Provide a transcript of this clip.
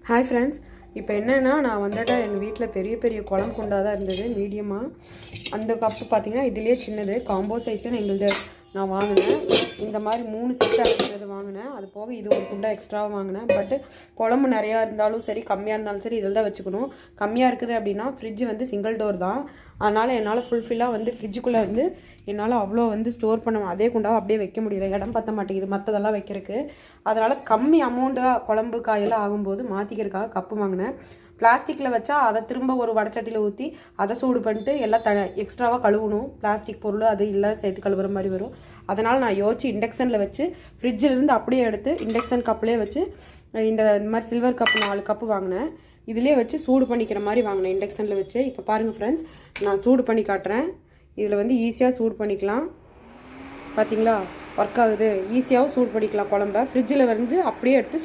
Hi friends, இப்போ என்னென்னா நான் வந்துட்டு எங்கள் வீட்டில் பெரிய பெரிய குளம் குண்டா தான் இருந்தது மீடியமாக. அந்த கப்பு பார்த்தீங்கன்னா இதுலேயே சின்னது காம்போ சைஸுன்னு எங்களுது நான் வாங்கினேன். இந்த மாதிரி 3 செட் அடைக்கிறது வாங்கினேன். அது போக இது ஒரு குண்டா எக்ஸ்ட்ராவாக வாங்கினேன். பட்டு குழம்பு நிறையா இருந்தாலும் சரி கம்மியாக இருந்தாலும் சரி இதில் தான் வச்சுக்கணும். கம்மியாக இருக்குது அப்படின்னா ஃப்ரிட்ஜ் வந்து சிங்கிள் டோர் தான். அதனால் என்னால் ஃபுல்ஃபில்லாக வந்து ஃப்ரிட்ஜுக்குள்ளே வந்து என்னால் அவ்வளோ வந்து ஸ்டோர் பண்ண அதே குண்டாவை அப்படியே வைக்க முடியல, இடம் பற்ற மாட்டேங்குது மற்றதெல்லாம் வைக்கிறதுக்கு. அதனால் கம்மி அமௌண்ட்டாக குழம்பு காயெல்லாம் ஆகும்போது மாற்றிக்கிறதுக்காக கப்பு வாங்கினேன். பிளாஸ்டிக்கில் வச்சா அதை திரும்ப ஒரு வடச்சட்டியில் ஊற்றி அதை சூடு பண்ணிட்டு எல்லாம் எக்ஸ்ட்ராவாக கழுவணும். பிளாஸ்டிக் பொருள் அது இல்லை சேர்த்து கழுவுற மாதிரி வரும். அதனால் நான் யோசிச்சு இண்டக்ஷனில் வச்சு ஃப்ரிட்ஜிலேருந்து அப்படியே எடுத்து இண்டக்ஷன் கப்லேயே வச்சு இந்த மாதிரி சில்வர் கப் 4 கப்பு வாங்கினேன். இதிலே வச்சு சூடு பண்ணிக்கிற மாதிரி வாங்கினேன் இண்டக்ஷனில் வச்சு. இப்போ பாருங்கள் ஃப்ரெண்ட்ஸ், நான் சூடு பண்ணி காட்டுறேன். இதில் வந்து ஈஸியாக சூடு பண்ணிக்கலாம். பார்த்தீங்களா, ஒர்க் ஆகுது. ஈஸியாகவும் சூடு பண்ணிக்கலாம் குழம்ப. ஃப்ரிட்ஜில் வந்து அப்படியே எடுத்து